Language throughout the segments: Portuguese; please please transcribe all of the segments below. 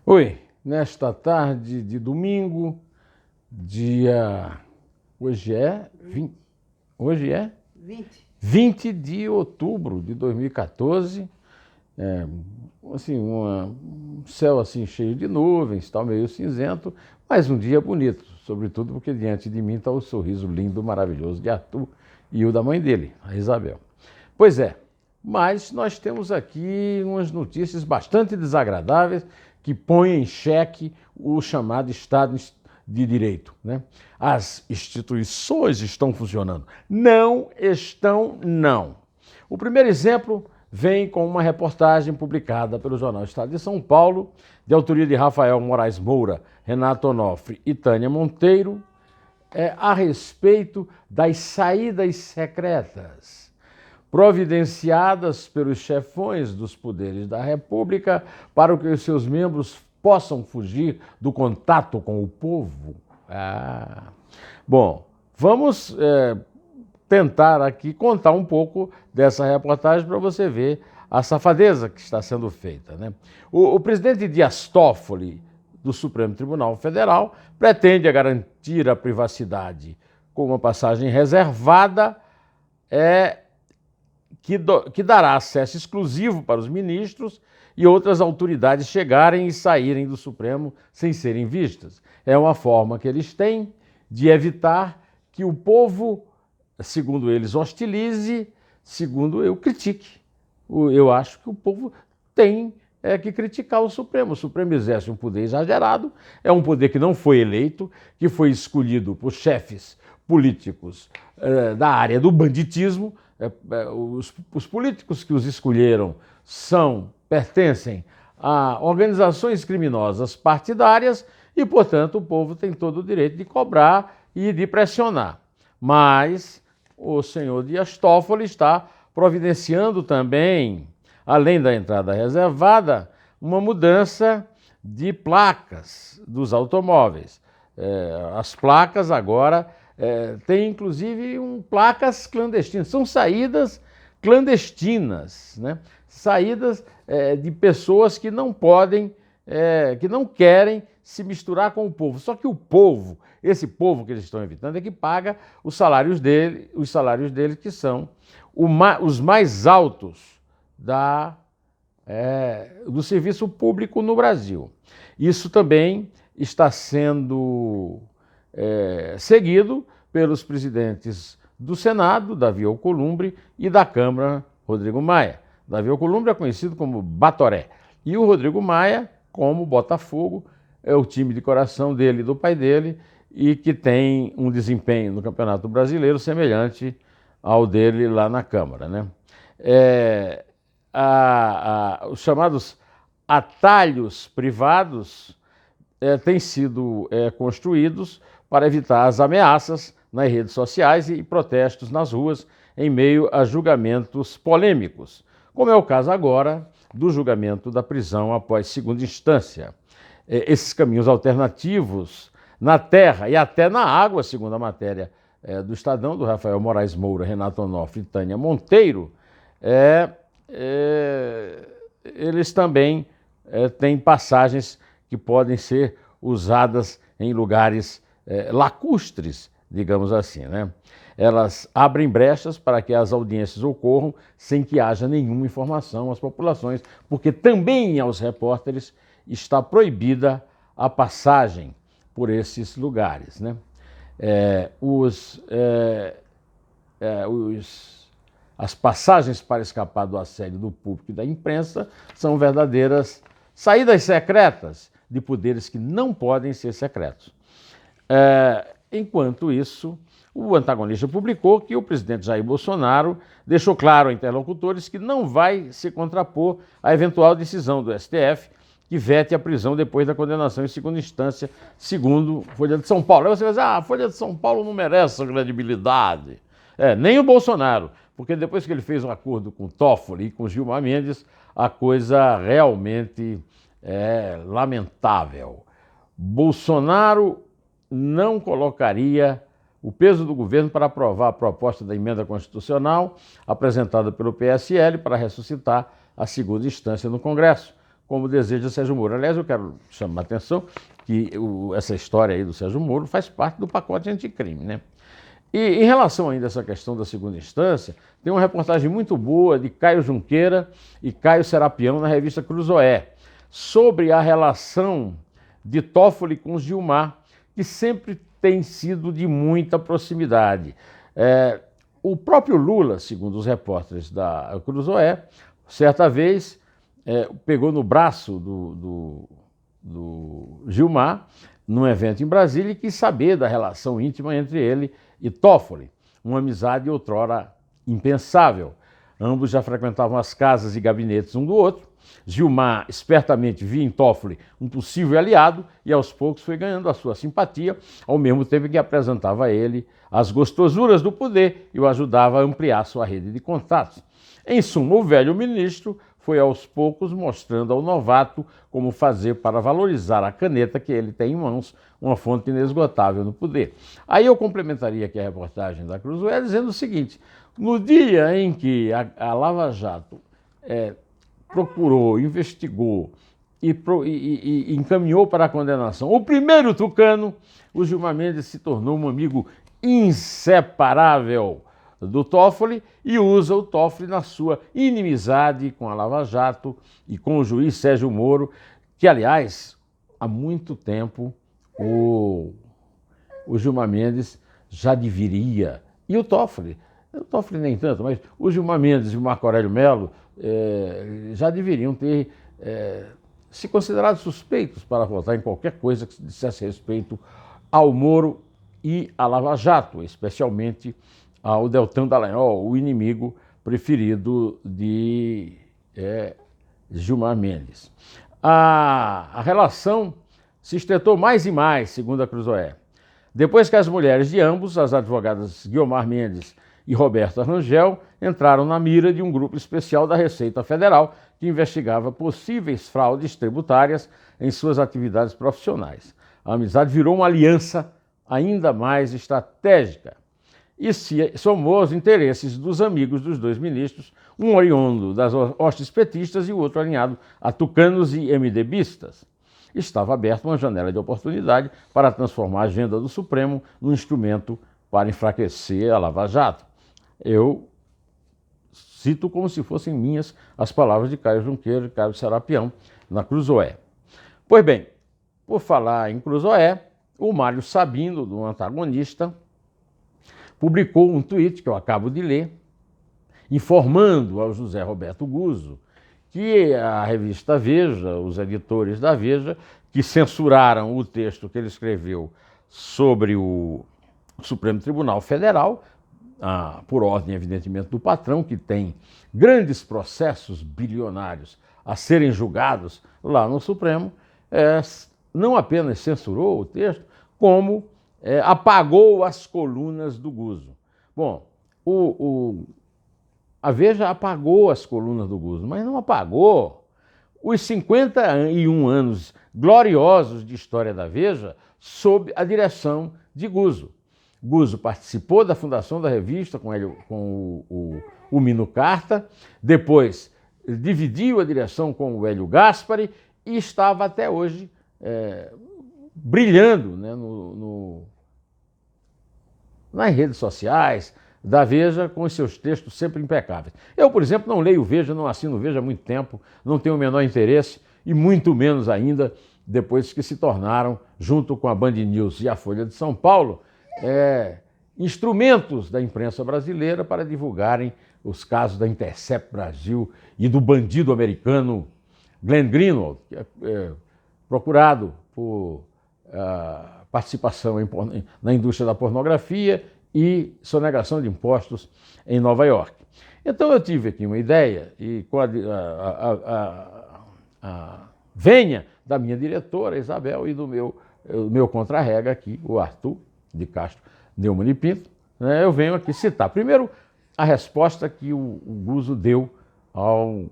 Oi, nesta tarde de domingo, dia. Hoje é 20, hoje é 20 de outubro de 2014. É, assim, um céu assim cheio de nuvens, tal, meio cinzento, mas um dia bonito, sobretudo porque diante de mim está o sorriso lindo, maravilhoso de Arthur e o da mãe dele, a Isabel. Pois é, mas nós temos aqui umas notícias bastante desagradáveis que põem em xeque o chamado Estado de Direito, né? As instituições estão funcionando. Não estão, não. O primeiro exemplo vem com uma reportagem publicada pelo jornal Estado de São Paulo, de autoria de Rafael Moraes Moura, Renato Onofre e Tânia Monteiro, a respeito das saídas secretas providenciadas pelos chefões dos poderes da República para que os seus membros possam fugir do contato com o povo. Bom, vamos tentar aqui contar um pouco dessa reportagem para você ver a safadeza que está sendo feita, né? O presidente Dias Toffoli, do Supremo Tribunal Federal, pretende garantir a privacidade com uma passagem reservada que dará acesso exclusivo para os ministros e outras autoridades chegarem e saírem do Supremo sem serem vistas. É uma forma que eles têm de evitar que o povo, segundo eles, hostilize, segundo eu, critique. Eu acho que o povo tem que criticar o Supremo. O Supremo exerce um poder exagerado, é um poder que não foi eleito, que foi escolhido por chefes políticos da área do banditismo. Os políticos que os escolheram pertencem a organizações criminosas partidárias e, portanto, o povo tem todo o direito de cobrar e de pressionar. Mas o senhor Dias Toffoli está providenciando também, além da entrada reservada, uma mudança de placas dos automóveis. As placas agora têm, inclusive, placas clandestinas. São saídas clandestinas, né? Saídas de pessoas que não podem, que não querem se misturar com o povo. Só que o povo, esse povo que eles estão evitando, é que paga os salários dele que são os mais altos do serviço público no Brasil. Isso também está sendo seguido pelos presidentes do Senado, Davi Alcolumbre, e da Câmara, Rodrigo Maia. Davi Alcolumbre é conhecido como Batoré, e o Rodrigo Maia como Botafogo, é o time de coração dele e do pai dele, e que tem um desempenho no Campeonato Brasileiro semelhante ao dele lá na Câmara, né? Os chamados atalhos privados têm sido construídos para evitar as ameaças nas redes sociais e protestos nas ruas em meio a julgamentos polêmicos, como é o caso agora do julgamento da prisão após segunda instância. Esses caminhos alternativos na terra e até na água, segundo a matéria do Estadão, do Rafael Moraes Moura, Renato Onofre e Tânia Monteiro, eles também têm passagens que podem ser usadas em lugares lacustres, digamos assim, né? Elas abrem brechas para que as audiências ocorram sem que haja nenhuma informação às populações, porque também aos repórteres está proibida a passagem por esses lugares, né? As passagens para escapar do assédio do público e da imprensa são verdadeiras saídas secretas de poderes que não podem ser secretos. Enquanto isso, o antagonista publicou que o presidente Jair Bolsonaro deixou claro a interlocutores que não vai se contrapor à eventual decisão do STF que vete a prisão depois da condenação em segunda instância, segundo Folha de São Paulo. Aí você vai dizer, a Folha de São Paulo não merece essa credibilidade. Nem o Bolsonaro, porque depois que ele fez um acordo com o Toffoli e com Gilmar Mendes, a coisa realmente é lamentável. Bolsonaro não colocaria o peso do governo para aprovar a proposta da emenda constitucional apresentada pelo PSL para ressuscitar a segunda instância no Congresso, como deseja Sérgio Moro. Aliás, eu quero chamar a atenção que essa história aí do Sérgio Moro faz parte do pacote anticrime, né? E em relação ainda a essa questão da segunda instância, tem uma reportagem muito boa de Caio Junqueira e Caio Serapião na revista Cruzoé, sobre a relação de Toffoli com Gilmar, que sempre tem sido de muita proximidade. O próprio Lula, segundo os repórteres da Cruzoé, certa vez pegou no braço do Gilmar, num evento em Brasília, e quis saber da relação íntima entre ele e Toffoli, uma amizade outrora impensável. Ambos já frequentavam as casas e gabinetes um do outro. Gilmar espertamente via em Toffoli um possível aliado e aos poucos foi ganhando a sua simpatia, ao mesmo tempo que apresentava a ele as gostosuras do poder e o ajudava a ampliar sua rede de contatos. Em suma, o velho ministro foi aos poucos mostrando ao novato como fazer para valorizar a caneta que ele tem em mãos, uma fonte inesgotável no poder. Aí eu complementaria aqui a reportagem da Cruzoé dizendo o seguinte: no dia em que a Lava Jato procurou, investigou e encaminhou para a condenação o primeiro tucano, o Gilmar Mendes se tornou um amigo inseparável do Toffoli e usa o Toffoli na sua inimizade com a Lava Jato e com o juiz Sérgio Moro, que, aliás, há muito tempo o Gilmar Mendes já deveria, e o Toffoli nem tanto, mas o Gilmar Mendes e o Marco Aurélio Mello já deveriam ter se considerado suspeitos para votar em qualquer coisa que dissesse respeito ao Moro e à Lava Jato, especialmente ao Deltan Dallagnol, o inimigo preferido de Gilmar Mendes. A relação se estreitou mais e mais, segundo a Cruzoé. Depois que as mulheres de ambos, as advogadas Guiomar Mendes e Roberta Rangel, entraram na mira de um grupo especial da Receita Federal que investigava possíveis fraudes tributárias em suas atividades profissionais. A amizade virou uma aliança ainda mais estratégica e se somou aos interesses dos amigos dos dois ministros, um oriundo das hostes petistas e o outro alinhado a tucanos e MDBistas. Estava aberta uma janela de oportunidade para transformar a agenda do Supremo num instrumento para enfraquecer a Lava Jato. Eu cito como se fossem minhas as palavras de Caio Junqueira e Caio Serapião na Cruzoé. Pois bem, por falar em Cruzoé, o Mário Sabino, do Antagonista, publicou um tweet que eu acabo de ler, informando ao José Roberto Guzzo que a revista Veja, os editores da Veja, que censuraram o texto que ele escreveu sobre o Supremo Tribunal Federal, por ordem, evidentemente, do patrão, que tem grandes processos bilionários a serem julgados lá no Supremo, não apenas censurou o texto, como apagou as colunas do Guzzo. Bom, a Veja apagou as colunas do Guzzo, mas não apagou os 51 anos gloriosos de história da Veja sob a direção de Guzzo. Guzzo participou da fundação da revista com o Mino Carta, depois dividiu a direção com o Hélio Gaspari e estava até hoje brilhando, né, nas redes sociais da Veja, com os seus textos sempre impecáveis. Eu, por exemplo, não leio Veja, não assino Veja há muito tempo, não tenho o menor interesse, e muito menos ainda depois que se tornaram, junto com a Band News e a Folha de São Paulo, instrumentos da imprensa brasileira para divulgarem os casos da Intercept Brasil e do bandido americano Glenn Greenwald, que é procurado por participação na indústria da pornografia e sonegação de impostos em Nova York. Então eu tive aqui uma ideia, e com a venha da minha diretora, Isabel, e do meu contra-rega aqui, o Arthur de Castro Neumann e Pinto, né, eu venho aqui citar primeiro a resposta que o Guzzo deu ao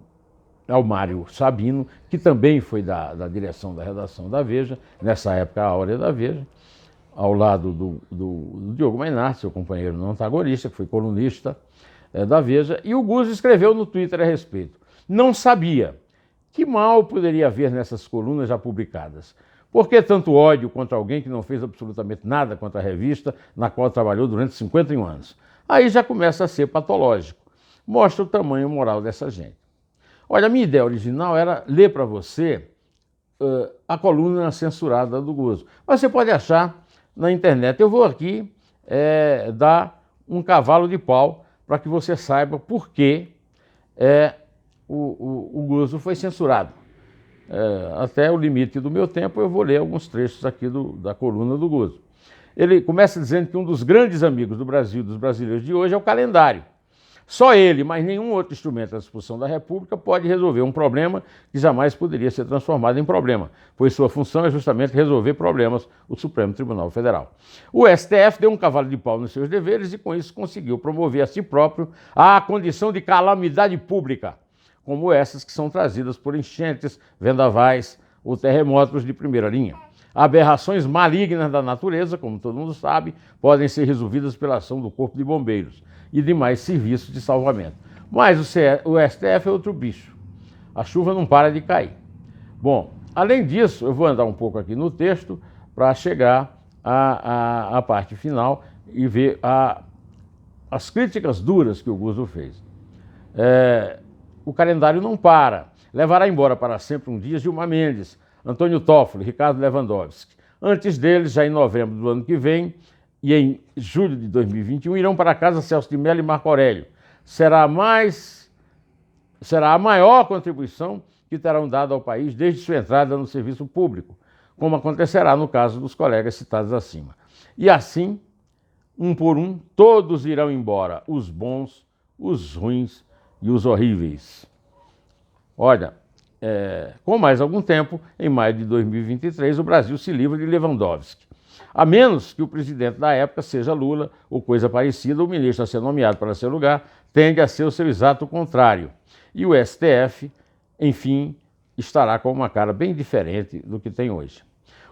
Mário Sabino, que também foi da direção da redação da Veja, nessa época áurea da Veja, ao lado do Diogo Mainardi, seu companheiro no Antagonista, que foi colunista da Veja, e o Guzzo escreveu no Twitter a respeito. Não sabia Que mal poderia haver nessas colunas já publicadas? Por que tanto ódio contra alguém que não fez absolutamente nada contra a revista na qual trabalhou durante 51 anos? Aí já começa a ser patológico. Mostra o tamanho moral dessa gente. Olha, a minha ideia original era ler para você a coluna censurada do Guzo. Mas você pode achar na internet. Eu vou aqui dar um cavalo de pau para que você saiba por que o Guzo foi censurado. Até o limite do meu tempo, eu vou ler alguns trechos aqui da coluna do Guzo. Ele começa dizendo que um dos grandes amigos do Brasil, dos brasileiros de hoje, é o calendário. Só ele, mas nenhum outro instrumento à disposição da República pode resolver um problema que jamais poderia ser transformado em problema, pois sua função é justamente resolver problemas, o Supremo Tribunal Federal. O STF deu um cavalo de pau nos seus deveres e com isso conseguiu promover a si próprio a condição de calamidade pública, como essas que são trazidas por enchentes, vendavais ou terremotos de primeira linha. Aberrações malignas da natureza, como todo mundo sabe, podem ser resolvidas pela ação do Corpo de Bombeiros e demais serviços de salvamento. Mas o STF é outro bicho. A chuva não para de cair. Bom, além disso, eu vou andar um pouco aqui no texto para chegar à parte final e ver as críticas duras que o Guzo fez. O calendário não para. Levará embora para sempre um dia Gilmar Mendes, Antônio Toffoli, Ricardo Lewandowski. Antes deles, já em novembro do ano que vem e em julho de 2021, irão para casa Celso de Mello e Marco Aurélio. Será a maior contribuição que terão dado ao país desde sua entrada no serviço público, como acontecerá no caso dos colegas citados acima. E assim, um por um, todos irão embora, os bons, os ruins e os horríveis. Olha, com mais algum tempo, em maio de 2023, o Brasil se livra de Lewandowski. A menos que o presidente da época seja Lula ou coisa parecida, o ministro a ser nomeado para seu lugar tende a ser o seu exato contrário. E o STF, enfim, estará com uma cara bem diferente do que tem hoje.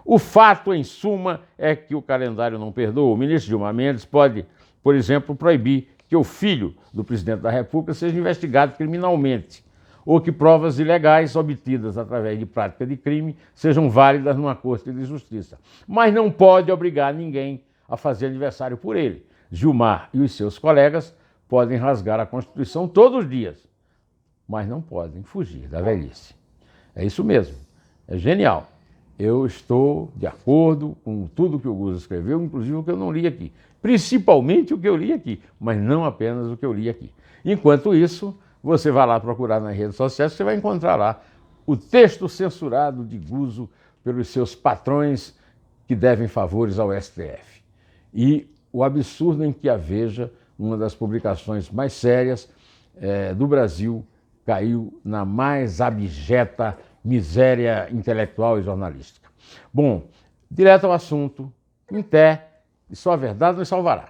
O fato, em suma, é que o calendário não perdoa. O ministro Gilmar Mendes pode, por exemplo, proibir que o filho do presidente da República seja investigado criminalmente, ou que provas ilegais obtidas através de prática de crime sejam válidas numa corte de justiça. Mas não pode obrigar ninguém a fazer aniversário por ele. Gilmar e os seus colegas podem rasgar a Constituição todos os dias, mas não podem fugir da velhice. É isso mesmo, é genial. Eu estou de acordo com tudo que o Guzo escreveu, inclusive o que eu não li aqui. Principalmente o que eu li aqui, mas não apenas o que eu li aqui. Enquanto isso, você vai lá procurar nas redes sociais, você vai encontrar lá o texto censurado de Guzo pelos seus patrões que devem favores ao STF. E o absurdo em que a Veja, uma das publicações mais sérias do Brasil, caiu na mais abjeta miséria intelectual e jornalística. Bom, direto ao assunto, em pé, e só a verdade nos salvará.